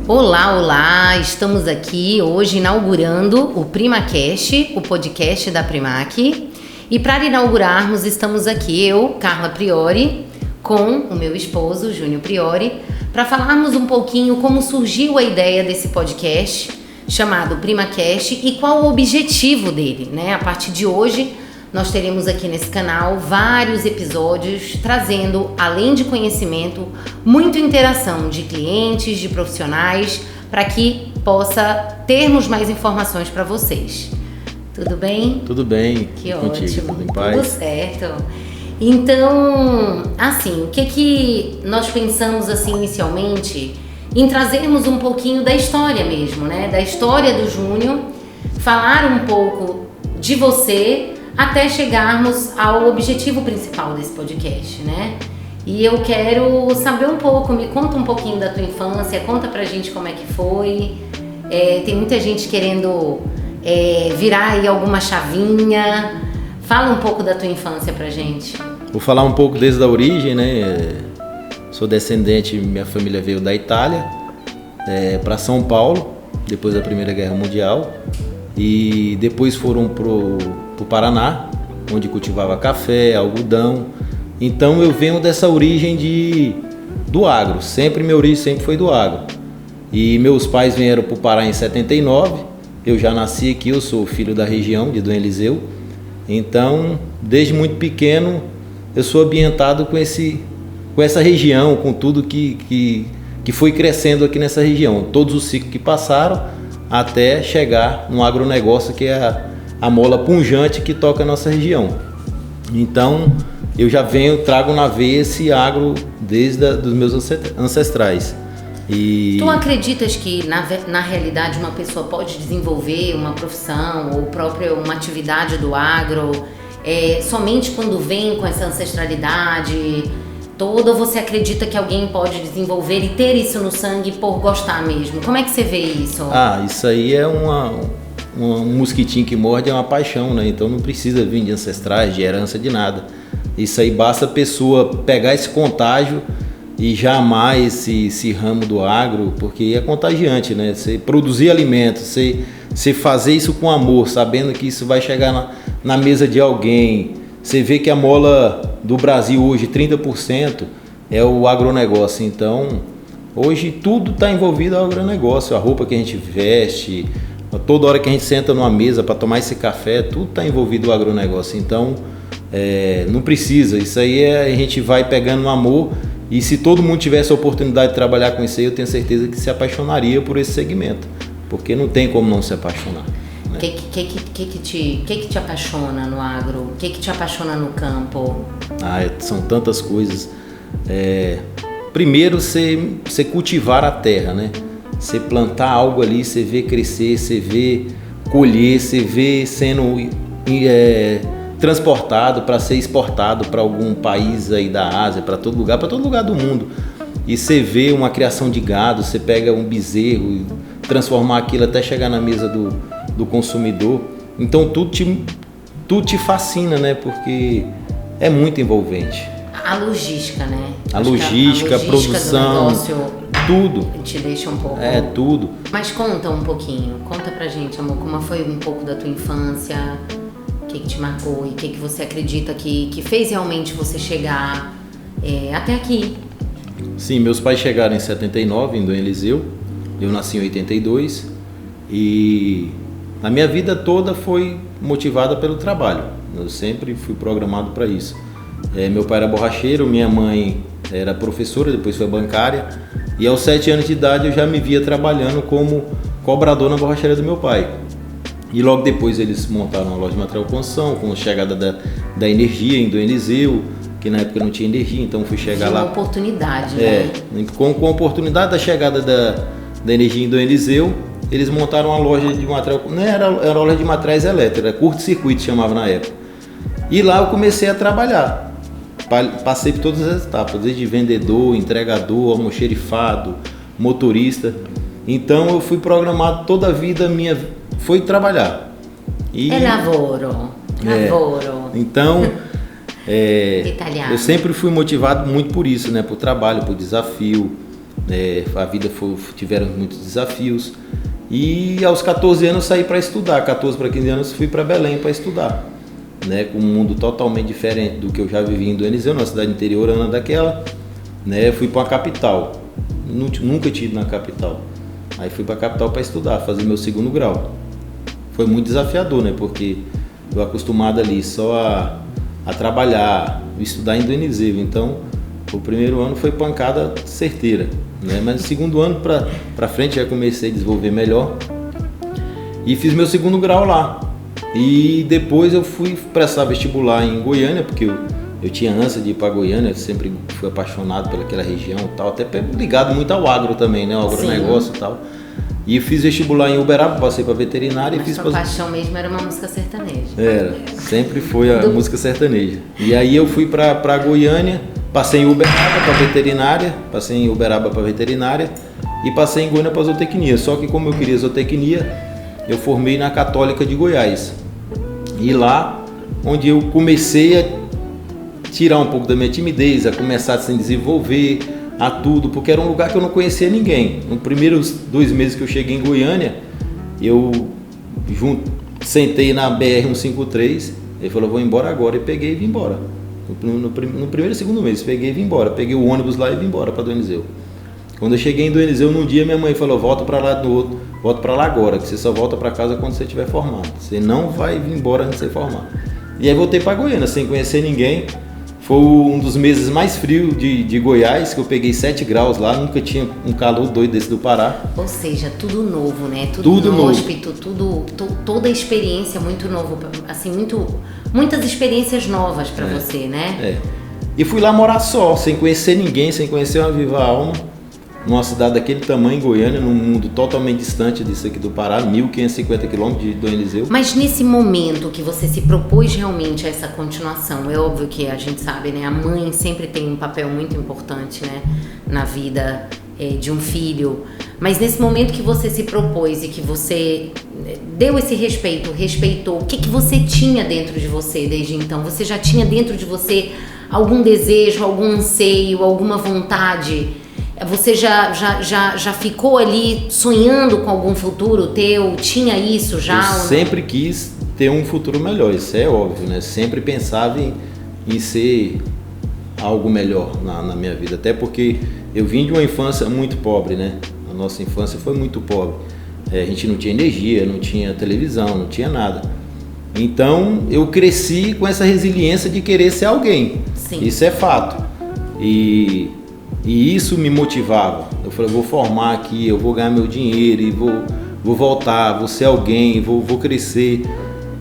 Olá, olá! Estamos aqui hoje inaugurando o PrimaCast, o podcast da Primac. E para inaugurarmos, estamos aqui eu, Carla Priori, com o meu esposo, Júnior Priori, para falarmos um pouquinho como surgiu a ideia desse podcast chamado PrimaCast e qual o objetivo dele, né? A partir de hoje, nós teremos aqui nesse canal vários episódios trazendo, além de conhecimento, muita interação de clientes, de profissionais, para que possa termos mais informações para vocês. Tudo bem? Tudo bem. Que contigo, ótimo. tudo em paz? Tudo certo. Então, assim, o que nós pensamos assim inicialmente em trazermos um pouquinho da história mesmo, né? Da história do Júnior, falar um pouco de você, até chegarmos ao objetivo principal desse podcast, né? E eu quero saber um pouco, me conta um pouquinho da tua infância, conta pra gente como é que foi. Tem muita gente querendo virar aí alguma chavinha. Fala um pouco da tua infância pra gente. Vou falar um pouco desde a origem, né? Sou descendente, minha família veio da Itália para São Paulo, depois da Primeira Guerra Mundial. E depois foram pro Paraná, onde cultivava café, algodão. Então eu venho dessa origem do agro, minha origem sempre foi do agro. E meus pais vieram pro Pará em 79, eu já nasci aqui, eu sou filho da região de Dom Eliseu. Então, desde muito pequeno, eu sou ambientado com essa região, com tudo que foi crescendo aqui nessa região, todos os ciclos que passaram, até chegar no agronegócio, que é a mola punjante que toca a nossa região. Então, eu já trago na veia esse agro desde os meus ancestrais. E... Tu acreditas que, na realidade, uma pessoa pode desenvolver uma profissão ou própria uma atividade do agro somente quando vem com essa ancestralidade toda, ou você acredita que alguém pode desenvolver e ter isso no sangue por gostar mesmo? Como é que você vê isso? Isso aí é um mosquitinho que morde, é uma paixão, né? Então não precisa vir de ancestrais, de herança, de nada. Isso aí basta a pessoa pegar esse contágio e já amar esse ramo do agro, porque é contagiante, né? Você produzir alimentos, você fazer isso com amor, sabendo que isso vai chegar na mesa de alguém. Você vê que a mola do Brasil hoje, 30%, é o agronegócio. Então, hoje tudo está envolvido ao agronegócio. A roupa que a gente veste, toda hora que a gente senta numa mesa para tomar esse café, tudo está envolvido no agronegócio. Então, não precisa. Isso aí a gente vai pegando no amor. E se todo mundo tivesse a oportunidade de trabalhar com isso aí, eu tenho certeza que se apaixonaria por esse segmento. Porque não tem como não se apaixonar. O que te apaixona no agro? O que te apaixona no campo? São tantas coisas. Primeiro, você cultivar a terra, né? Você plantar algo ali, você vê crescer, você vê colher, você vê sendo transportado para ser exportado para algum país aí da Ásia, para todo lugar do mundo. E você vê uma criação de gado, você pega um bezerro e transformar aquilo até chegar na mesa do consumidor. Então tudo te fascina, né? Porque é muito envolvente. A logística, né? A logística, a produção, do negócio tudo. Te deixa um pouco... tudo. Mas conta um pouquinho, conta pra gente, amor, como foi um pouco da tua infância, o que te marcou e o que você acredita que fez realmente você chegar até aqui. Sim, meus pais chegaram em 79, em Dom Eliseu, eu nasci em 82 e a minha vida toda foi motivada pelo trabalho, eu sempre fui programado para isso. Meu pai era borracheiro, minha mãe era professora, depois foi bancária, e aos 7 anos de idade eu já me via trabalhando como cobrador na borracharia do meu pai. E logo depois eles montaram uma loja de material de construção, com a chegada da energia em Dom Eliseu, que na época não tinha energia, então fui chegar lá. Uma oportunidade, né? Com a oportunidade da chegada da energia em Dom Eliseu, eles montaram uma loja de material, não era uma loja de materiais elétricos, era curto-circuito, chamava na época. E lá eu comecei a trabalhar. Passei por todas as etapas, desde vendedor, entregador, almoxerifado, motorista. Então eu fui programado, toda a vida minha foi trabalhar. Lavoro. Então, Italiano. eu sempre fui motivado muito por isso, né? Por trabalho, por desafio. A vida tiveram muitos desafios. E aos 14 anos saí para estudar, 14 para 15 anos fui para Belém para estudar, né? Com um mundo totalmente diferente do que eu já vivi em Donizeu, numa cidade interiorana daquela, né? Fui para a capital, nunca tinha ido na capital. Aí fui para a capital para estudar, fazer meu segundo grau. Foi muito desafiador, né? Porque eu acostumado ali só a trabalhar, estudar em Donizeu. Então, o primeiro ano foi pancada certeira, né? Mas no segundo ano para frente já comecei a desenvolver melhor e fiz meu segundo grau lá. E depois eu fui prestar vestibular em Goiânia, porque eu tinha ânsia de ir para Goiânia, eu sempre fui apaixonado pelaquela região e tal, até ligado muito ao agro também, né? Ao agronegócio e tal. E fiz vestibular em Uberaba, passei para veterinária. Mas sua paixão mesmo era uma música sertaneja. Era, sempre foi a música sertaneja. E aí eu fui para Goiânia, passei em Uberaba para veterinária, e passei em Goiânia para zootecnia. Só que como eu queria zootecnia, eu formei na Católica de Goiás. E lá, onde eu comecei a tirar um pouco da minha timidez, a começar a se desenvolver, a tudo, porque era um lugar que eu não conhecia ninguém. Nos primeiros 2 meses que eu cheguei em Goiânia, eu sentei na BR-153, ele falou, vou embora agora, e peguei e vim embora. No primeiro e segundo mês, peguei e vim embora. Peguei o ônibus lá e vim embora para Donizeu. Quando eu cheguei em Donizeu, num dia minha mãe falou, volta para lá, no outro, volta para lá agora, que você só volta para casa quando você estiver formado. Você não vai vir embora antes de ser formado. E aí voltei para Goiânia, sem conhecer ninguém. Foi um dos meses mais frios de Goiás, que eu peguei 7 graus lá, nunca tinha um calor doido desse do Pará. Ou seja, tudo novo, né? Tudo inóspito, toda a experiência muito novo, assim, muitas experiências novas para você, né? E fui lá morar só, sem conhecer ninguém, sem conhecer uma viva alma, numa cidade daquele tamanho, Goiânia, num mundo totalmente distante disso aqui do Pará, 1.550 quilômetros de Donizeu. Mas nesse momento que você se propôs realmente a essa continuação, é óbvio que a gente sabe, né? A mãe sempre tem um papel muito importante, né? Na vida de um filho. Mas nesse momento que você se propôs e que você deu esse respeitou, o que você tinha dentro de você desde então? Você já tinha dentro de você algum desejo, algum anseio, alguma vontade? Você já ficou ali sonhando com algum futuro teu? Tinha isso já? Eu sempre quis ter um futuro melhor, isso é óbvio, né? Sempre pensava em ser algo melhor na minha vida. Até porque eu vim de uma infância muito pobre, né? A nossa infância foi muito pobre. A gente não tinha energia, não tinha televisão, não tinha nada. Então eu cresci com essa resiliência de querer ser alguém. Sim. Isso é fato. E isso me motivava. Eu falei, vou formar aqui, eu vou ganhar meu dinheiro e vou voltar, vou ser alguém, vou crescer.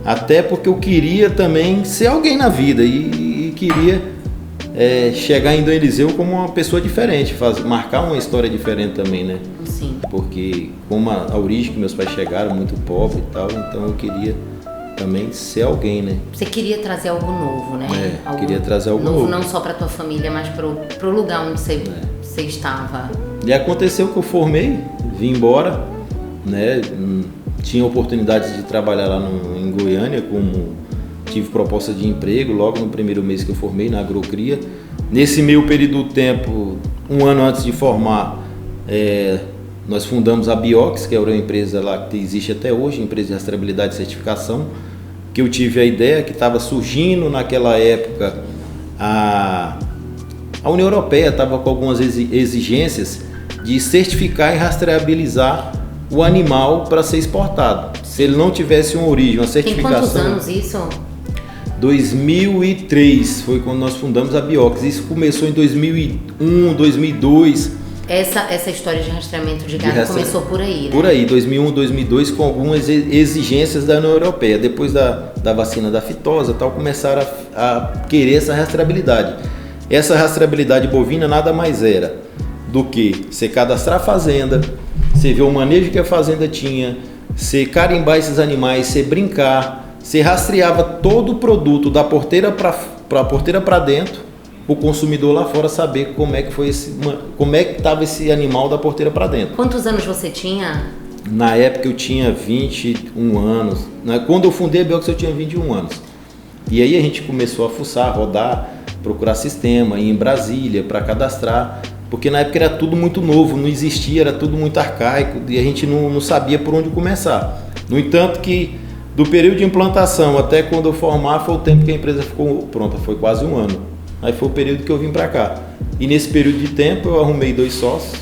Até porque eu queria também ser alguém na vida e queria chegar em Donizeu como uma pessoa diferente, marcar uma história diferente também, né? Sim. Porque como a origem que meus pais chegaram, muito pobre e tal, então eu queria também ser alguém, né? Você queria trazer algo novo, né? Queria trazer algo novo. Não só para tua família, mas pro lugar onde você estava. E aconteceu que eu formei, vim embora, né? Tinha oportunidade de trabalhar lá em Goiânia, tive proposta de emprego logo no primeiro mês que eu formei na agrocria. Nesse meio período do tempo, 1 ano antes de formar, nós fundamos a Biox, que é uma empresa lá que existe até hoje, empresa de rastreabilidade e certificação, que eu tive a ideia, que estava surgindo naquela época, a União Europeia estava com algumas exigências de certificar e rastreabilizar o animal para ser exportado. Se ele não tivesse uma origem, uma certificação... Tem quantos anos isso? 2003 foi quando nós fundamos a Biox. Isso começou em 2001, 2002... Essa história de rastreamento de gado começou por aí, né? Por aí, 2001, 2002, com algumas exigências da União Europeia. Depois da vacina da fitose e tal, começaram a querer essa rastreabilidade. Essa rastreabilidade bovina nada mais era do que você cadastrar a fazenda, você ver o manejo que a fazenda tinha, você carimbar esses animais, você brincar, você rastreava todo o produto da porteira para dentro, o consumidor lá fora saber como é que estava esse animal da porteira para dentro. Quantos anos você tinha? Na época eu tinha 21 anos. Quando eu fundei a Biox eu tinha 21 anos. E aí a gente começou a fuçar, rodar, procurar sistema, ir em Brasília para cadastrar. porque na época era tudo muito novo, não existia, era tudo muito arcaico e a gente não sabia por onde começar. No entanto que do período de implantação até quando eu formar foi o tempo que a empresa ficou pronta, foi quase 1 ano. Aí foi o período que eu vim para cá. E nesse período de tempo eu arrumei 2 sócios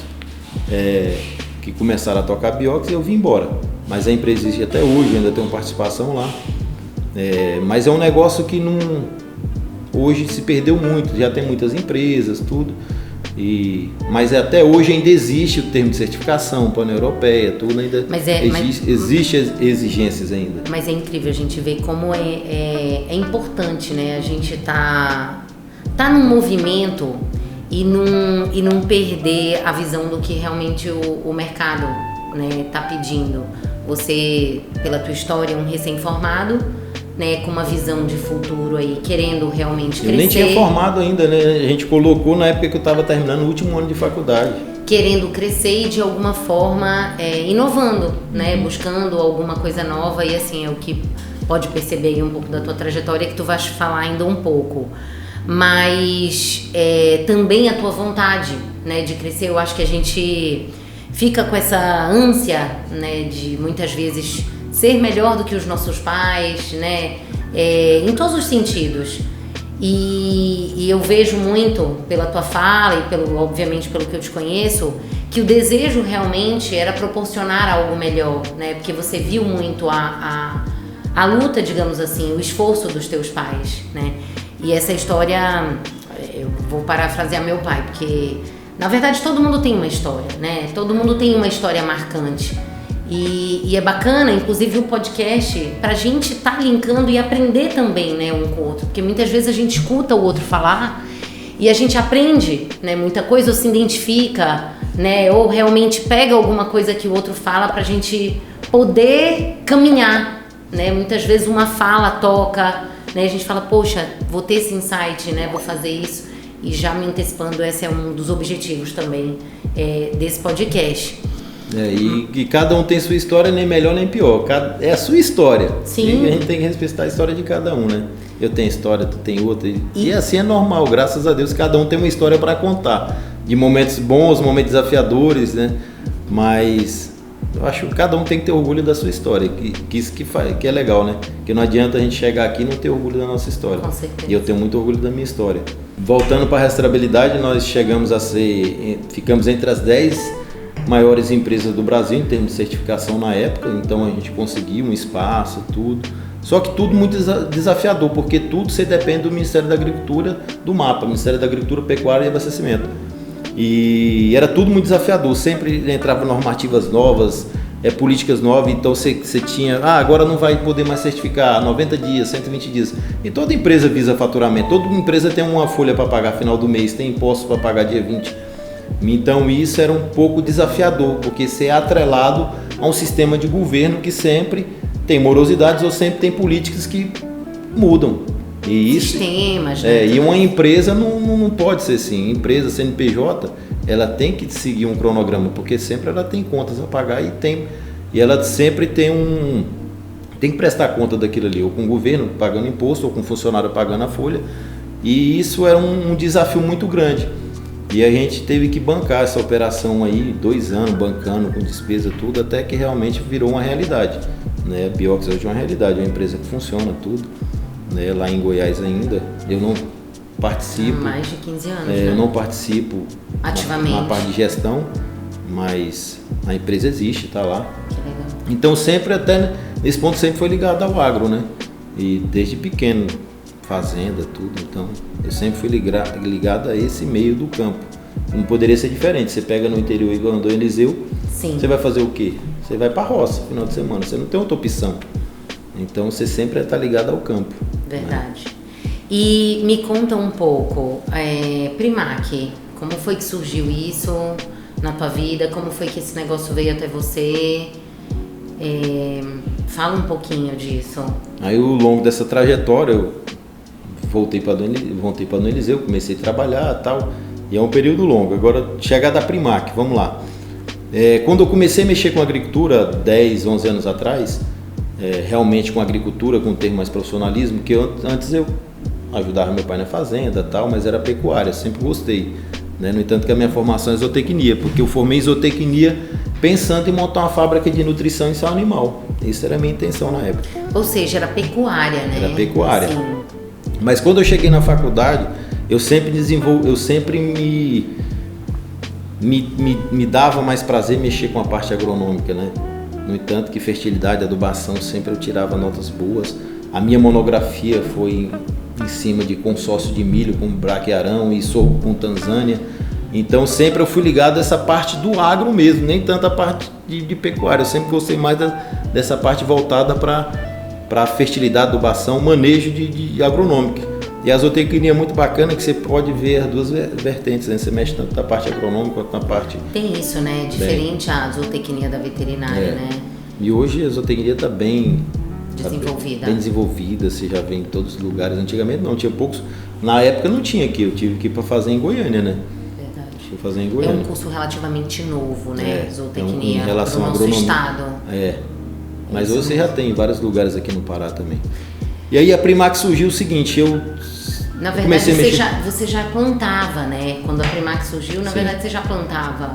que começaram a tocar Biox e eu vim embora. Mas a empresa existe até hoje, ainda tenho participação lá. Mas é um negócio que hoje se perdeu muito, já tem muitas empresas, tudo. Mas até hoje ainda existe o termo de certificação, pan-europeia, tudo ainda existe exigências ainda. Mas é incrível a gente ver como é importante, né? A gente tá num movimento e não perder a visão do que realmente o mercado, né, tá pedindo. Você, pela tua história, um recém-formado, né, com uma visão de futuro aí, querendo realmente crescer. Eu nem tinha formado ainda, né? A gente colocou na época que eu estava terminando o último ano de faculdade. Querendo crescer e de alguma forma inovando, né? Buscando alguma coisa nova e assim, é o que pode perceber aí um pouco da tua trajetória que tu vais falar ainda um pouco. Mas também a tua vontade, né, de crescer. Eu acho que a gente fica com essa ânsia, né, de muitas vezes ser melhor do que os nossos pais, né, em todos os sentidos. E eu vejo muito pela tua fala e obviamente pelo que eu te conheço, que o desejo realmente era proporcionar algo melhor, né, porque você viu muito a luta, digamos assim, o esforço dos teus pais, né. E essa história, eu vou parafrasear meu pai, porque na verdade todo mundo tem uma história, né? Todo mundo tem uma história marcante. E é bacana, inclusive o podcast, pra gente tá linkando e aprender também, né, um com o outro. Porque muitas vezes a gente escuta o outro falar e a gente aprende, né, muita coisa, ou se identifica, né, ou realmente pega alguma coisa que o outro fala pra gente poder caminhar, né? Muitas vezes uma fala toca, né, a gente fala, poxa, vou ter esse insight, né, vou fazer isso. E já me antecipando, esse é um dos objetivos também desse podcast. E cada um tem sua história, nem melhor nem pior. É a sua história. Sim. E a gente tem que respeitar a história de cada um, né? Eu tenho história, tu tem outra. E assim é normal, graças a Deus, cada um tem uma história para contar. De momentos bons, momentos desafiadores, né? Mas eu acho que cada um tem que ter orgulho da sua história. Que isso que é legal, né? Porque não adianta a gente chegar aqui e não ter orgulho da nossa história. Com certeza. E eu tenho muito orgulho da minha história. Voltando para a rastreabilidade, nós ficamos entre as 10 maiores empresas do Brasil em termos de certificação na época, então a gente conseguiu um espaço, tudo. Só que tudo muito desafiador, porque tudo você depende do Ministério da Agricultura, do MAPA, Ministério da Agricultura, Pecuária e Abastecimento. E era tudo muito desafiador, sempre entravam normativas novas, políticas novas, então você tinha, agora não vai poder mais certificar 90 dias, 120 dias. E toda empresa visa faturamento, toda empresa tem uma folha para pagar final do mês, tem impostos para pagar dia 20. Então isso era um pouco desafiador, porque ser é atrelado a um sistema de governo que sempre tem morosidades ou sempre tem políticas que mudam. E isso, sistemas, né? E uma empresa não pode ser assim. Empresa CNPJ, ela tem que seguir um cronograma, porque sempre ela tem contas a pagar e ela sempre tem que prestar conta daquilo ali, ou com o governo pagando imposto, ou com o funcionário pagando a folha. E isso era um desafio muito grande. E a gente teve que bancar essa operação aí, 2 anos bancando com despesa, tudo, até que realmente virou uma realidade, né? A Biox hoje é uma realidade, é uma empresa que funciona, tudo, né? Lá em Goiás ainda, eu não participo. Há mais de 15 anos, Eu não participo ativamente na parte de gestão, mas a empresa existe, está lá. Que legal. Então sempre, até nesse ponto, sempre foi ligado ao agro, né? E desde pequeno, fazenda, tudo, então eu sempre fui ligado a esse meio do campo. Não poderia ser diferente. Você pega no interior igual andou em Eliseu, Sim. Você vai fazer o quê? Você vai para a roça no final de semana, você não tem outra opção. Então você sempre está ligado ao campo. Verdade. Né? E me conta um pouco, Primac, como foi que surgiu isso na tua vida? Como foi que esse negócio veio até você? Fala um pouquinho disso. Aí ao longo dessa trajetória eu voltei para Dom Eliseu, comecei a trabalhar e tal, e é um período longo. Agora, chegar da Primac, vamos lá. Quando eu comecei a mexer com agricultura, 10, 11 anos atrás, realmente com agricultura, com um termo mais profissionalismo, que antes eu ajudava meu pai na fazenda e tal, mas era pecuária, sempre gostei. né? No entanto que a minha formação é zootecnia, porque eu formei em zootecnia pensando em montar uma fábrica de nutrição em saúde animal. Isso era a minha intenção na época. Ou seja, era pecuária, né? Era pecuária. Assim. Mas quando eu cheguei na faculdade, eu sempre me dava mais prazer mexer com a parte agronômica, né? No entanto que fertilidade, adubação, sempre eu tirava notas boas. A minha monografia foi em cima de consórcio de milho com braquiarão e sorgo com Tanzânia. Então sempre eu fui ligado a essa parte do agro mesmo, nem tanto a parte de pecuária. Eu sempre gostei mais dessa parte voltada para fertilidade, adubação, manejo de agronômica. E a zootecnia é muito bacana que você pode ver as duas vertentes, né? Você mexe tanto na parte agronômica quanto na parte... Tem isso, né? Diferente a zootecnia da veterinária, né? E hoje a zootecnia está bem desenvolvida. Bem desenvolvida, você já vê em todos os lugares. Antigamente não, tinha poucos. Na época não tinha aqui, eu tive que ir para fazer em Goiânia, né? Verdade. Tive que fazer em Goiânia. É um curso relativamente novo, né? Zootecnia, em relação pro à nosso agronomia. Estado. Mas hoje você já tem em vários lugares aqui no Pará também. E aí a Primac surgiu o seguinte, na verdade, você já plantava, né? Quando a Primac surgiu, na verdade, você já plantava.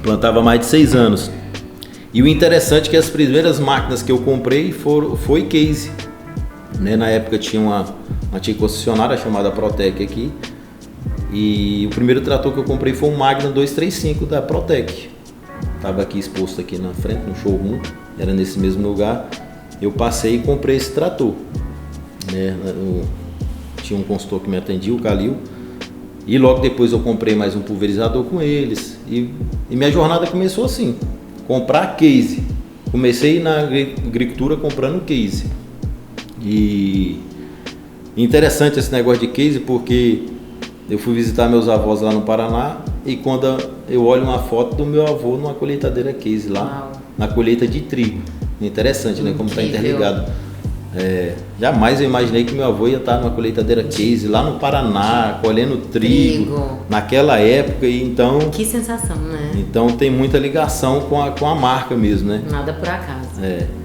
Plantava há mais de 6 anos. E o interessante é que as primeiras máquinas que eu comprei foi case. Né? Na época tinha uma antiga concessionária chamada Protec aqui. E o primeiro trator que eu comprei foi um Magna 235 da Protec. Estava aqui exposto aqui na frente, no showroom. Era nesse mesmo lugar. Eu passei e comprei esse trator. Né? Tinha um consultor que me atendia, o Calil, e logo depois eu comprei mais um pulverizador com eles, e minha jornada começou assim, comprar case. Comecei na agricultura comprando case, e interessante esse negócio de case, porque eu fui visitar meus avós lá no Paraná, e quando eu olho uma foto do meu avô numa colheitadeira case lá, na colheita de trigo. Interessante, né? Como está interligado. Jamais eu imaginei que meu avô ia estar numa colheitadeira case lá no Paraná, colhendo trigo naquela época, e então... Que sensação, né? Então tem muita ligação com a marca mesmo, né? Nada por acaso.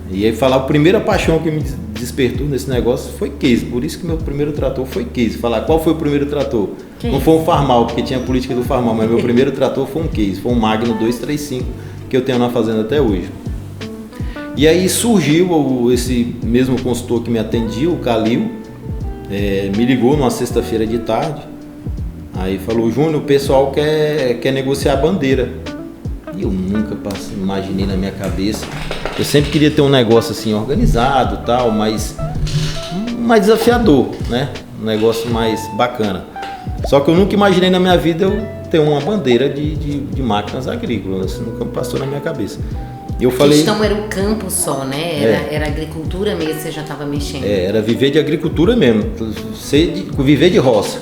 E aí falar, a primeira paixão que me despertou nesse negócio foi case, por isso que meu primeiro trator foi case. Falar qual foi o primeiro trator? Não foi um Farmal, porque tinha a política do Farmal, mas meu primeiro trator foi um case, foi um Magno 235 que eu tenho na fazenda até hoje. E aí surgiu esse mesmo consultor que me atendia, o Calil, me ligou numa sexta-feira de tarde, aí falou, Júnior, o pessoal quer negociar a bandeira. E eu nunca imaginei na minha cabeça, eu sempre queria ter um negócio assim organizado e tal, mas mais desafiador, né? Um negócio mais bacana. Só que eu nunca imaginei na minha vida eu ter uma bandeira de máquinas agrícolas, isso nunca passou na minha cabeça. Eu falei, então era o campo só, né? Era agricultura mesmo, você já estava mexendo. Era viver de agricultura mesmo, viver de roça.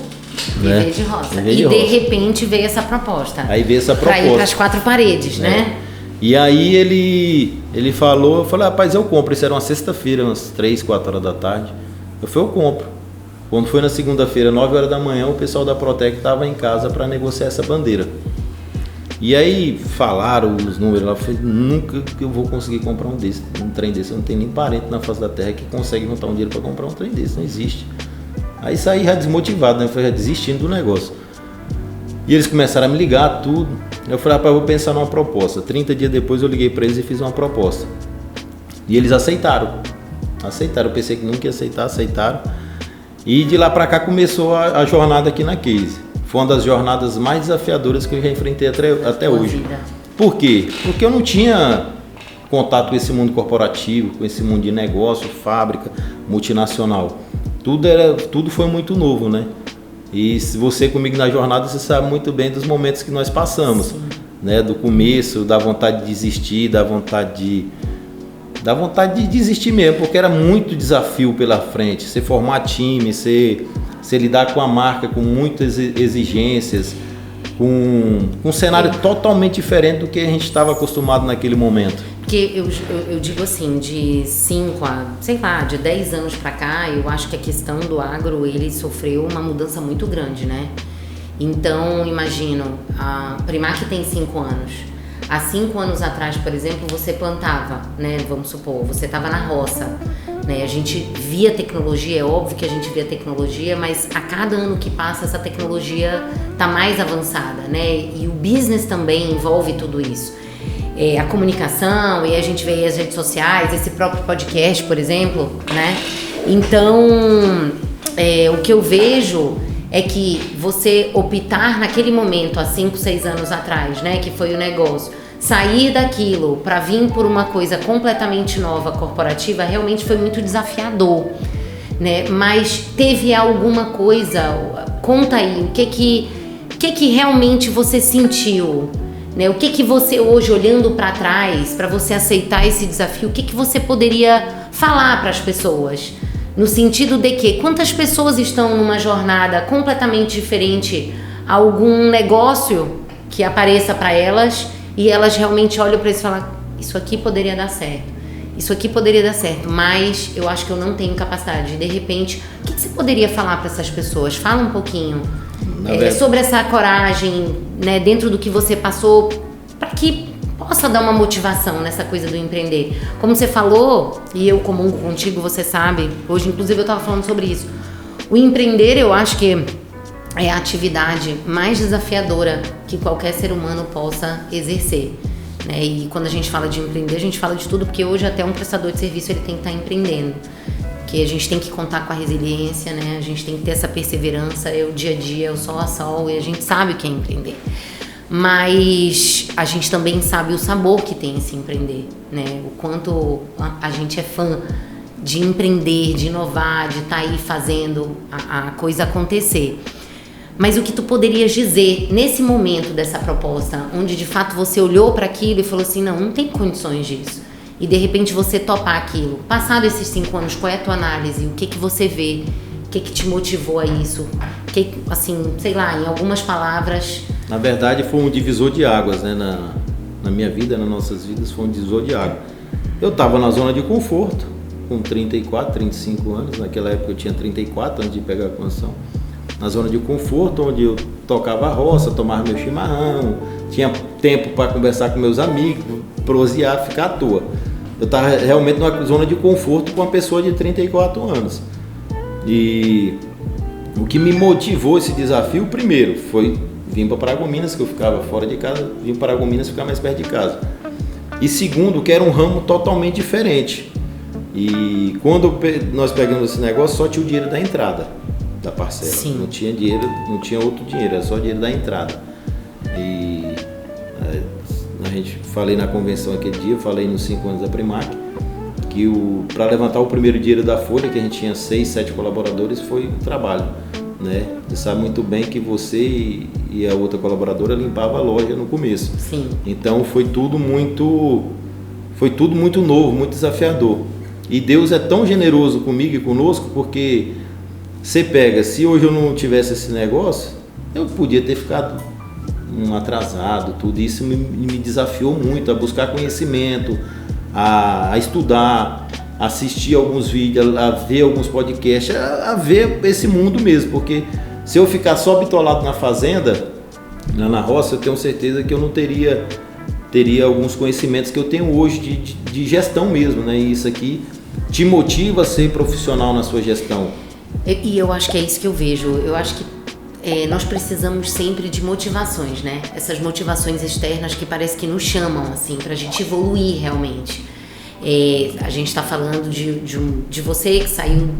Viver de roça. De repente veio essa proposta. Aí veio essa proposta. Para ir para as 4 paredes, né? E aí ele falou, eu falei, rapaz, eu compro. Isso era uma sexta-feira, umas 3, 4 horas da tarde. Eu falei, eu compro. Quando foi na segunda-feira, 9 horas da manhã, o pessoal da Protec estava em casa para negociar essa bandeira. E aí falaram os números lá, eu falei, nunca que eu vou conseguir comprar um trem desse. Eu não tenho nem parente na face da terra que consegue juntar um dinheiro para comprar um trem desse, não existe. Aí saí já desmotivado, né? Eu falei, já desistindo do negócio. E eles começaram a me ligar, tudo. Eu falei, rapaz, eu vou pensar numa proposta. 30 dias depois eu liguei para eles e fiz uma proposta. E eles aceitaram. Eu pensei que nunca ia aceitar, aceitaram. E de lá para cá começou a jornada aqui na Case. Foi uma das jornadas mais desafiadoras que eu já enfrentei até hoje. Por quê? Porque eu não tinha contato com esse mundo corporativo, com esse mundo de negócio, fábrica, multinacional. Tudo foi muito novo, né? E se você comigo na jornada, você sabe muito bem dos momentos que nós passamos, né? Do começo, da vontade de desistir, da vontade de desistir mesmo, porque era muito desafio pela frente. Você formar time, você lidar com a marca com muitas exigências, com um cenário totalmente diferente do que a gente estava acostumado naquele momento. Porque eu digo assim, de 5 a, sei lá, de 10 anos para cá, eu acho que a questão do agro, ele sofreu uma mudança muito grande, né? Então, imagino, a Primac tem 5 anos. Há 5 anos atrás, por exemplo, você plantava, né? Vamos supor, você estava na roça. né? A gente via tecnologia, é óbvio que a gente via tecnologia, mas a cada ano que passa essa tecnologia tá mais avançada, né? E o business também envolve tudo isso. A comunicação, e a gente vê aí as redes sociais, esse próprio podcast, por exemplo, né? Então, o que eu vejo é que você optar naquele momento, há 5, 6 anos atrás, né? Que foi o negócio, sair daquilo para vir por uma coisa completamente nova, corporativa, realmente foi muito desafiador, né? Mas teve alguma coisa, conta aí, o que realmente você sentiu, né? O que você hoje, olhando para trás, para você aceitar esse desafio, o que você poderia falar para as pessoas? No sentido de que quantas pessoas estão numa jornada completamente diferente a algum negócio que apareça para elas e elas realmente olham para isso e falam, isso aqui poderia dar certo, isso aqui poderia dar certo, mas eu acho que eu não tenho capacidade. De repente, o que você poderia falar para essas pessoas? Fala um pouquinho sobre essa coragem, né, dentro do que você passou, para que possa dar uma motivação nessa coisa do empreender. Como você falou, e eu comum contigo, você sabe, hoje inclusive eu estava falando sobre isso, o empreender eu acho que é a atividade mais desafiadora que qualquer ser humano possa exercer, né? E quando a gente fala de empreender, a gente fala de tudo, porque hoje até um prestador de serviço ele tem que estar empreendendo, que a gente tem que contar com a resiliência, né? A gente tem que ter essa perseverança, é o dia a dia, é o sol a sol, e a gente sabe o que é empreender. Mas a gente também sabe o sabor que tem esse empreender, né? O quanto a gente é fã de empreender, de inovar, de estar aí fazendo a coisa acontecer. Mas o que tu poderias dizer nesse momento dessa proposta, onde de fato você olhou para aquilo e falou assim, não tem condições disso, e de repente você topar aquilo, passado esses 5 anos, qual é a tua análise, o que você vê, o que te motivou a isso, assim, sei lá, em algumas palavras. Na verdade foi um divisor de águas, né, na minha vida, nas nossas vidas, foi um divisor de água. Eu estava na zona de conforto, com 34, 35 anos, naquela época eu tinha 34 antes de pegar a condição. Na zona de conforto, onde eu tocava a roça, tomava meu chimarrão, tinha tempo para conversar com meus amigos, prosear, ficar à toa. Eu estava realmente numa zona de conforto com uma pessoa de 34 anos. E o que me motivou esse desafio, primeiro, foi vir para Paragominas, que eu ficava fora de casa, vim para Paragominas ficar mais perto de casa. E segundo, que era um ramo totalmente diferente. E quando nós pegamos esse negócio, só tinha o dinheiro da entrada da parcela. Sim. Não tinha dinheiro, não tinha outro dinheiro, era só dinheiro da entrada. E a gente falei na convenção aquele dia, falei nos 5 anos da Primac, que para levantar o primeiro dinheiro da folha, que a gente tinha 6, 7 colaboradores, foi um trabalho, né? Você sabe muito bem que você e a outra colaboradora limpava a loja no começo. Sim. Então foi tudo muito novo, muito desafiador. E Deus é tão generoso comigo e conosco, porque você pega, se hoje eu não tivesse esse negócio, eu podia ter ficado atrasado, tudo isso me desafiou muito a buscar conhecimento, a estudar, a assistir alguns vídeos, a ver alguns podcasts, a ver esse mundo mesmo, porque se eu ficar só bitolado na fazenda, na roça, eu tenho certeza que eu não teria alguns conhecimentos que eu tenho hoje de gestão mesmo, né? E isso aqui te motiva a ser profissional na sua gestão. E eu acho que é isso que eu vejo. Eu acho que nós precisamos sempre de motivações, né? Essas motivações externas que parece que nos chamam, assim, pra gente evoluir realmente. A gente está falando de você que saiu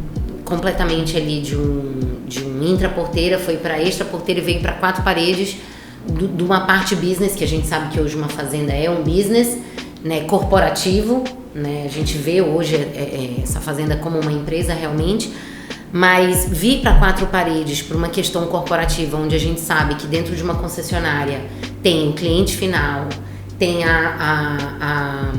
completamente ali de um intraporteira, foi para extraporteira e veio para 4 paredes de uma parte business, que a gente sabe que hoje uma fazenda é um business, né, corporativo, né? A gente vê hoje essa fazenda como uma empresa realmente. Mas vir para 4 paredes por uma questão corporativa, onde a gente sabe que dentro de uma concessionária tem o cliente final, tem a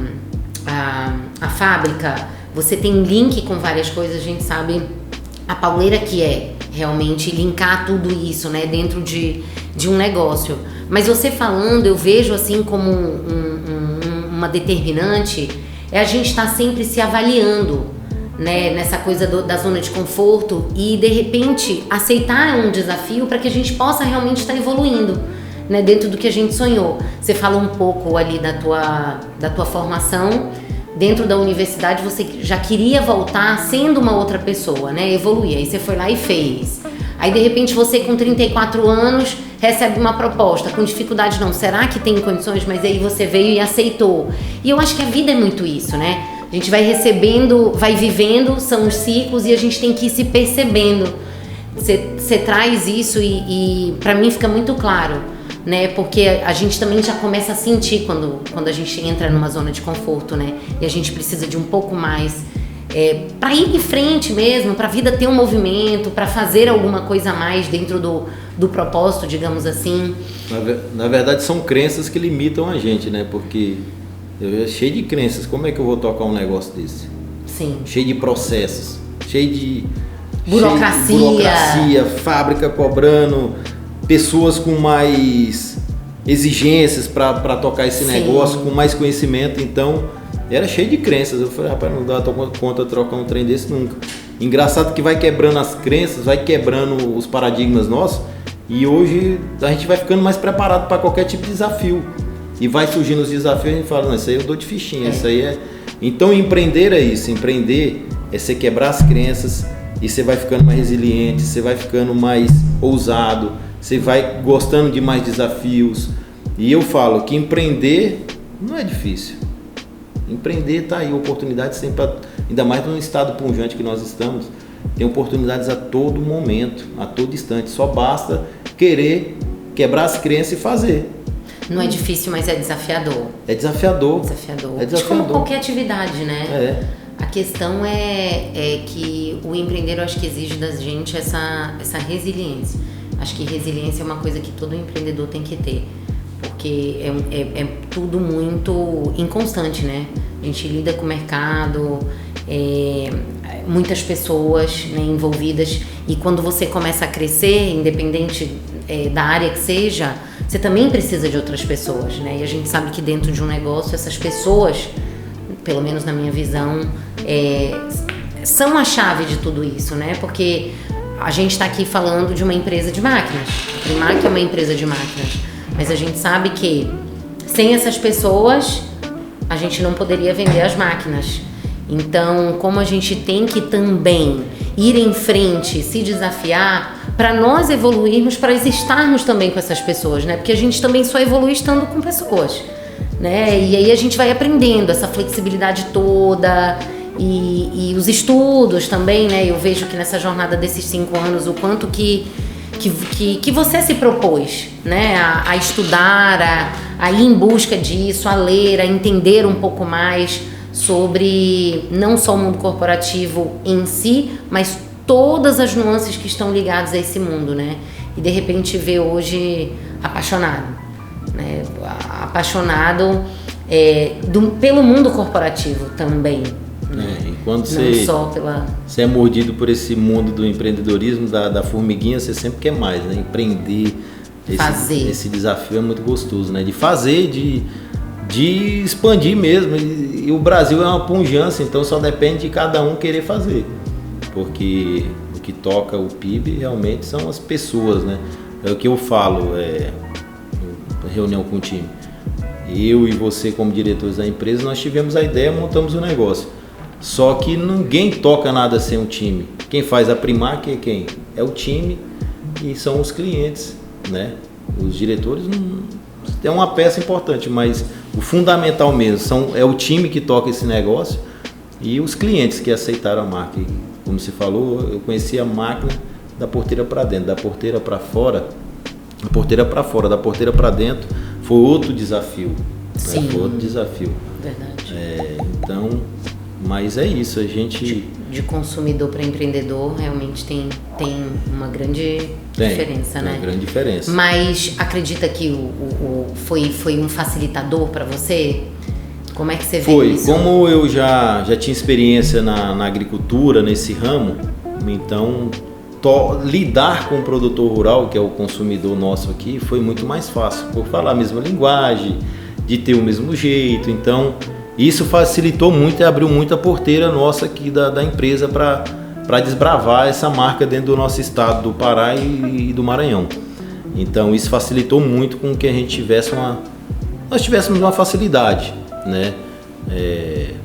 fábrica, você tem link com várias coisas, a gente sabe a pauleira que é realmente linkar tudo isso, né, dentro de um negócio. Mas você falando, eu vejo assim como uma determinante, a gente estar sempre se avaliando, né, nessa coisa da zona de conforto e de repente aceitar um desafio para que a gente possa realmente estar evoluindo, né, dentro do que a gente sonhou. Você falou um pouco ali da tua formação, dentro da universidade você já queria voltar sendo uma outra pessoa, né? Evoluir. Aí você foi lá e fez. Aí de repente você com 34 anos recebe uma proposta, com dificuldade não, será que tem condições? Mas aí você veio e aceitou. E eu acho que a vida é muito isso, né? A gente vai recebendo, vai vivendo, são os ciclos e a gente tem que ir se percebendo. Você traz isso e para mim fica muito claro, né? Porque a gente também já começa a sentir quando a gente entra numa zona de conforto, né? E a gente precisa de um pouco mais para ir em frente mesmo, para a vida ter um movimento, para fazer alguma coisa a mais dentro do propósito, digamos assim. Na verdade são crenças que limitam a gente, né? Porque eu cheio de crenças, como é que eu vou tocar um negócio desse? Sim. Cheio de processos, cheio de burocracia, fábrica cobrando, pessoas com mais exigências para tocar esse negócio, com mais conhecimento. Então era cheio de crenças. Eu falei, rapaz, não dá conta de trocar um trem desse nunca. Engraçado que vai quebrando as crenças, vai quebrando os paradigmas nossos, e hoje a gente vai ficando mais preparado para qualquer tipo de desafio. E vai surgindo os desafios e a gente fala, não, isso aí eu dou de fichinha, isso aí é... Então empreender é isso, empreender é você quebrar as crenças e você vai ficando mais resiliente, você vai ficando mais ousado, você vai gostando de mais desafios. E eu falo que empreender não é difícil. Empreender tá aí, oportunidades sempre, ainda mais no estado pujante que nós estamos, tem oportunidades a todo momento, a todo instante. Só basta querer quebrar as crenças e fazer. Não é difícil, mas é desafiador. É desafiador. É desafiador. Como qualquer atividade, né? A questão é que o empreendedor, acho que exige da gente essa resiliência. Acho que resiliência é uma coisa que todo empreendedor tem que ter. Porque é tudo muito inconstante, né? A gente lida com o mercado, muitas pessoas, né, envolvidas, e quando você começa a crescer, independente da área que seja, você também precisa de outras pessoas, né? E a gente sabe que dentro de um negócio, essas pessoas, pelo menos na minha visão, são a chave de tudo isso, né? Porque a gente está aqui falando de uma empresa de máquinas. A Primac é uma empresa de máquinas. Mas a gente sabe que sem essas pessoas a gente não poderia vender as máquinas. Então, como a gente tem que também ir em frente, se desafiar, para nós evoluirmos, para estarmos também com essas pessoas, né? Porque a gente também só evolui estando com pessoas, né? E aí a gente vai aprendendo essa flexibilidade toda e os estudos também, né? Eu vejo que nessa jornada desses 5 anos, o quanto que você se propôs, né, a estudar, a ir em busca disso, a ler, a entender um pouco mais sobre não só o mundo corporativo em si, mas todas as nuances que estão ligadas a esse mundo, né? E de repente ver hoje apaixonado, né? Apaixonado pelo mundo corporativo também. E quando você é mordido por esse mundo do empreendedorismo, da formiguinha, você sempre quer mais, né? Empreender, esse desafio é muito gostoso, né? De fazer, de expandir mesmo. E o Brasil é uma pujança, então só depende de cada um querer fazer. Porque o que toca o PIB realmente são as pessoas, né? É o que eu falo, reunião com o time. Eu e você como diretores da empresa, nós tivemos a ideia, montamos o negócio. Só que ninguém toca nada sem o time. Quem faz a Primac é quem? É o time e são os clientes, né? Os diretores é uma peça importante, mas o fundamental mesmo é o time que toca esse negócio e os clientes que aceitaram a marca. E, como você falou, eu conheci a máquina da porteira para dentro, da porteira para fora, da porteira para fora, da porteira para dentro. Foi outro desafio. Sim. Né? Foi outro desafio. Verdade. Então, mas é isso, a gente... De consumidor para empreendedor, realmente tem uma grande diferença, né? Uma grande diferença. Mas acredita que foi um facilitador para você? Como é que você vê isso? Como eu já tinha experiência na agricultura, nesse ramo, então lidar com o produtor rural, que é o consumidor nosso aqui, foi muito mais fácil, por falar a mesma linguagem, de ter o mesmo jeito. Então isso facilitou muito e abriu muita porteira nossa aqui da empresa para desbravar essa marca dentro do nosso estado, do Pará e do Maranhão. Então isso facilitou muito com que a gente nós tivéssemos uma facilidade, né?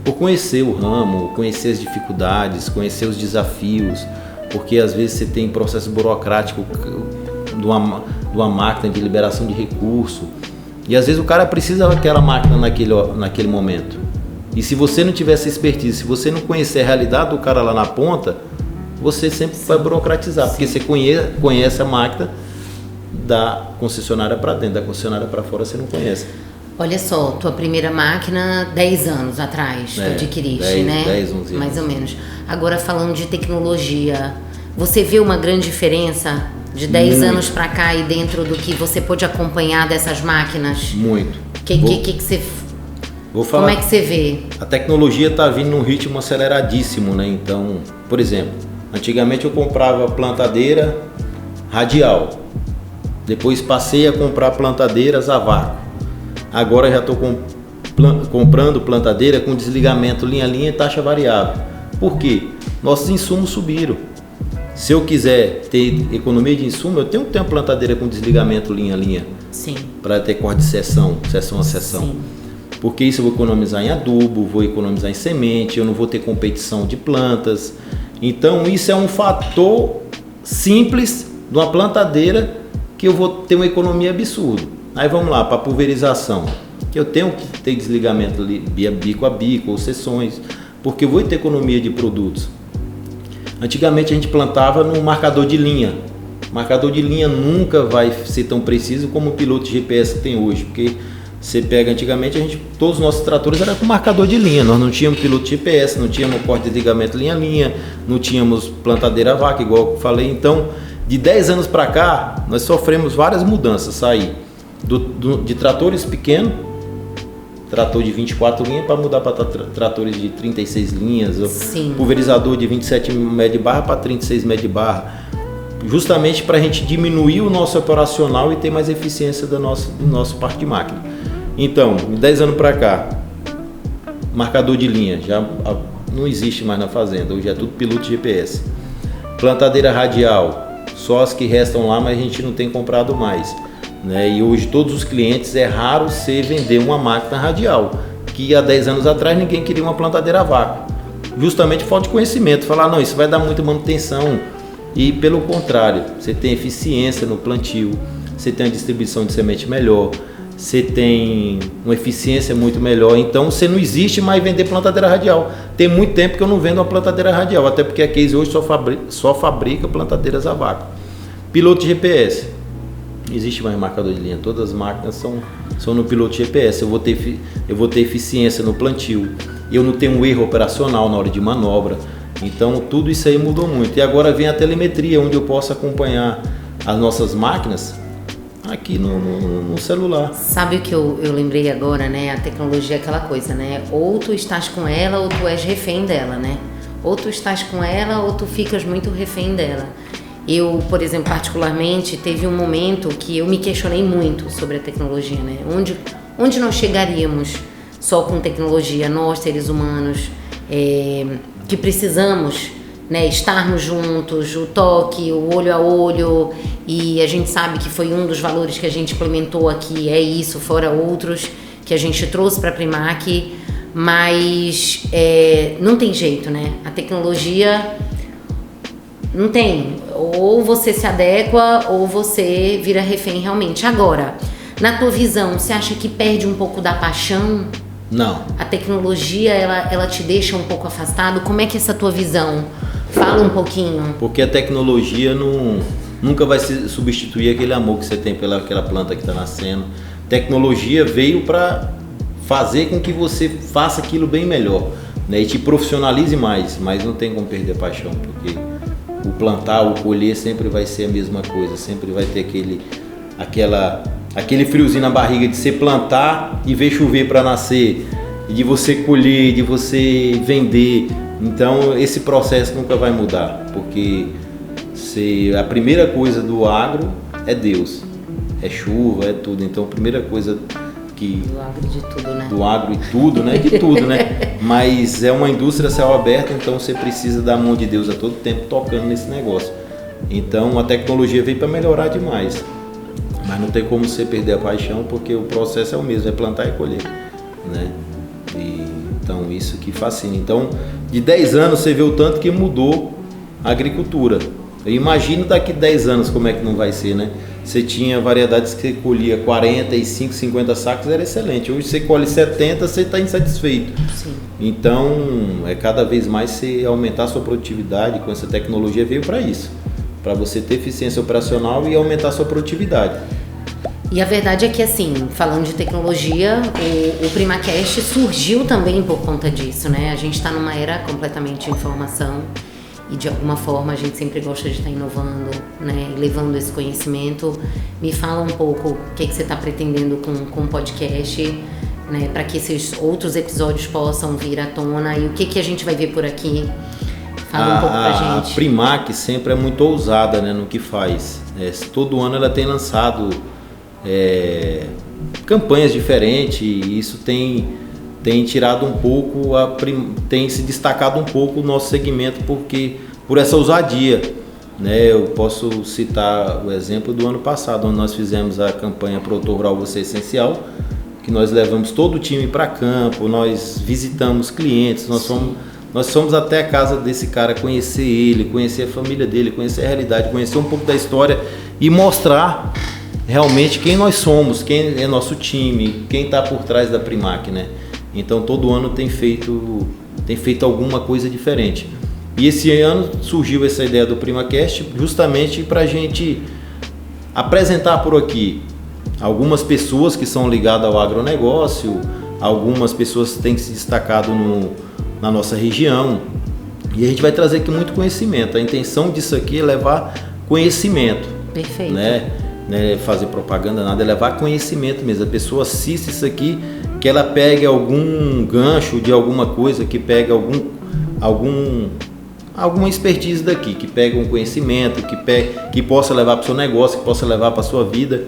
por conhecer o ramo, conhecer as dificuldades, conhecer os desafios, porque às vezes você tem processo burocrático de uma máquina de liberação de recurso, e às vezes o cara precisa daquela máquina naquele momento. E se você não tiver essa expertise, se você não conhecer a realidade do cara lá na ponta, você sempre vai burocratizar, porque você conhece a máquina da concessionária para dentro, da concessionária para fora você não conhece. Olha só, tua primeira máquina 10 anos atrás, tu adquiriste, né? 10, 11 anos. Mais ou menos. Agora falando de tecnologia, você vê uma grande diferença de 10 anos para cá e dentro do que você pôde acompanhar dessas máquinas? Muito. Que você... Vou falar. Como é que você vê? A tecnologia está vindo num ritmo aceleradíssimo, né? Então, por exemplo, antigamente eu comprava plantadeira radial. Depois passei a comprar plantadeiras a vácuo. Agora já estou comprando plantadeira com desligamento linha-linha e taxa variável. Por quê? Nossos insumos subiram. Se eu quiser ter economia de insumo, eu tenho que ter uma plantadeira com desligamento linha-linha. Sim. Para ter corte de seção a seção. Sim. Porque isso eu vou economizar em adubo, vou economizar em semente, eu não vou ter competição de plantas. Então isso é um fator simples de uma plantadeira que eu vou ter uma economia absurda. Aí vamos lá, para pulverização, que eu tenho que ter desligamento bico a bico ou seções, porque eu vou ter economia de produtos. Antigamente a gente plantava no marcador de linha. O marcador de linha nunca vai ser tão preciso como o piloto de GPS que tem hoje, porque você pega antigamente, todos os nossos tratores eram com marcador de linha, nós não tínhamos piloto de GPS, não tínhamos corte de desligamento linha-linha, não tínhamos plantadeira a vácuo, igual eu falei. Então, de 10 anos para cá, nós sofremos várias mudanças, sair de tratores pequenos, trator de 24 linhas para mudar para tratores de 36 linhas, Sim. Pulverizador de 27 metros de barra para 36 metros de barra, justamente para a gente diminuir o nosso operacional e ter mais eficiência do nosso parque de máquina. Então, de 10 anos para cá, marcador de linha já não existe mais na fazenda, hoje é tudo piloto GPS. Plantadeira radial, só as que restam lá, mas a gente não tem comprado mais, né? E hoje todos os clientes, é raro você vender uma máquina radial, que há 10 anos atrás ninguém queria uma plantadeira a vácuo, justamente falta de conhecimento, falar não, isso vai dar muita manutenção, e pelo contrário, você tem eficiência no plantio, você tem a distribuição de semente melhor, você tem uma eficiência muito melhor, então você não existe mais vender plantadeira radial. Tem muito tempo que eu não vendo uma plantadeira radial, até porque a Case hoje só fabrica plantadeiras a vácuo. Piloto de GPS, não existe mais marcador de linha, todas as máquinas são no piloto de GPS. Eu vou ter eficiência no plantio, eu não tenho um erro operacional na hora de manobra, então tudo isso aí mudou muito. E agora vem a telemetria, onde eu posso acompanhar as nossas máquinas aqui no celular. Sabe o que eu lembrei agora, né? A tecnologia é aquela coisa, né? Ou tu estás com ela ou tu és refém dela, né? Ou tu estás com ela ou tu ficas muito refém dela. Eu, por exemplo, particularmente, teve um momento que eu me questionei muito sobre a tecnologia, né? Onde nós chegaríamos só com tecnologia, nós, seres humanos, que precisamos, né, estarmos juntos, o toque, o olho a olho, e a gente sabe que foi um dos valores que a gente implementou aqui, é isso, fora outros que a gente trouxe para a Primac, mas não tem jeito, né? A tecnologia não tem, ou você se adequa ou você vira refém realmente. Agora, na tua visão, você acha que perde um pouco da paixão? Não. A tecnologia, ela te deixa um pouco afastado? Como é que é essa tua visão? Fala um pouquinho. Porque a tecnologia nunca vai substituir aquele amor que você tem pelaquela planta que está nascendo. Tecnologia veio para fazer com que você faça aquilo bem melhor, né? E te profissionalize mais, mas não tem como perder a paixão, porque o plantar, o colher sempre vai ser a mesma coisa, sempre vai ter aquele friozinho na barriga de você plantar e ver chover para nascer, de você colher, de você vender. Então esse processo nunca vai mudar, porque a primeira coisa do agro é Deus, é chuva, é tudo. Então a primeira coisa do agro de tudo, né? Do agro e tudo, né? De tudo, né? Mas é uma indústria a céu aberto, então você precisa da mão de Deus a todo tempo tocando nesse negócio. Então a tecnologia veio para melhorar demais, mas não tem como você perder a paixão, porque o processo é o mesmo, é plantar e colher, né? Então isso que fascina. Então de 10 anos você vê o tanto que mudou a agricultura. Eu imagino daqui 10 anos como é que não vai ser, né? Você tinha variedades que você colhia 45, 50 sacos, era excelente. Hoje você colhe 70, você está insatisfeito. Sim. Então, cada vez mais você aumentar a sua produtividade com essa tecnologia veio para isso. Para você ter eficiência operacional e aumentar a sua produtividade. E a verdade é que, assim, falando de tecnologia, o PrimaCast surgiu também por conta disso, né? A gente está numa era completamente de informação. E de alguma forma a gente sempre gosta de estar inovando, né, levando esse conhecimento. Me fala um pouco o que você está pretendendo com o podcast, né, para que esses outros episódios possam vir à tona e o que a gente vai ver por aqui. Fala um pouco pra gente. A Primac sempre é muito ousada, né, no que faz. Todo ano ela tem lançado campanhas diferentes e isso tem tirado um pouco, tem se destacado um pouco o nosso segmento por essa ousadia, né? Eu posso citar o exemplo do ano passado, onde nós fizemos a campanha Produtor Rural Você Essencial, que nós levamos todo o time para campo, nós visitamos clientes, nós fomos até a casa desse cara, conhecer ele, conhecer a família dele, conhecer a realidade, conhecer um pouco da história e mostrar realmente quem nós somos, quem é nosso time, quem está por trás da Primac, né? Então todo ano tem feito alguma coisa diferente. E esse ano surgiu essa ideia do PrimaCast justamente para a gente apresentar por aqui algumas pessoas que são ligadas ao agronegócio, algumas pessoas que têm se destacado na nossa região. E a gente vai trazer aqui muito conhecimento. A intenção disso aqui é levar conhecimento. Perfeito. Né? Não é fazer propaganda, nada, é levar conhecimento mesmo. A pessoa assiste isso aqui, que ela pegue algum gancho de alguma coisa, que pegue alguma expertise daqui, que pegue um conhecimento, que possa levar para o seu negócio, que possa levar para a sua vida.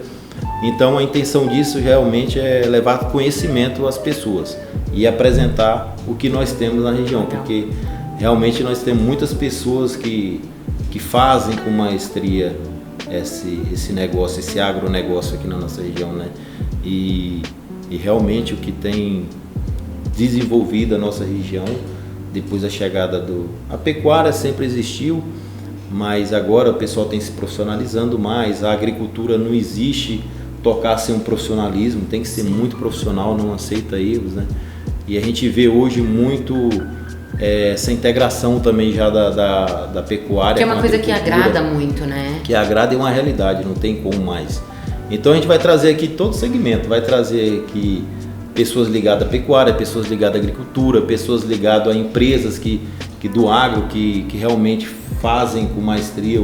Então a intenção disso realmente é levar conhecimento às pessoas e apresentar o que nós temos na região, porque realmente nós temos muitas pessoas que fazem com maestria esse negócio, esse agronegócio aqui na nossa região, né? E realmente o que tem desenvolvido a nossa região depois da chegada a pecuária sempre existiu, mas agora o pessoal tem se profissionalizando mais. A agricultura não existe tocar sem um profissionalismo, tem que ser muito profissional, não aceita erros, né? E a gente vê hoje muito essa integração também já da pecuária. Que é uma coisa que agrada muito, né? Que agrada, é uma realidade, não tem como mais. Então a gente vai trazer aqui todo o segmento, vai trazer aqui pessoas ligadas à pecuária, pessoas ligadas à agricultura, pessoas ligadas a empresas do agro que realmente fazem com maestria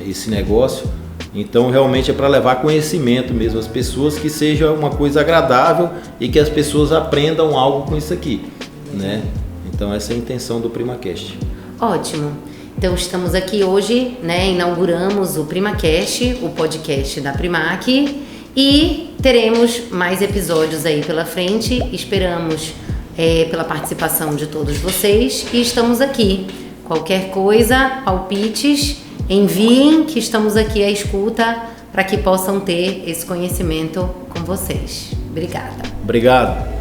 esse negócio. Então realmente é para levar conhecimento mesmo às pessoas, que seja uma coisa agradável e que as pessoas aprendam algo com isso aqui, né? Então essa é a intenção do PrimaCast. Ótimo. Então estamos aqui hoje, né? Inauguramos o PrimaCast, o podcast da Primac, e teremos mais episódios aí pela frente. Esperamos pela participação de todos vocês e estamos aqui. Qualquer coisa, palpites, enviem, que estamos aqui à escuta para que possam ter esse conhecimento com vocês. Obrigada. Obrigado.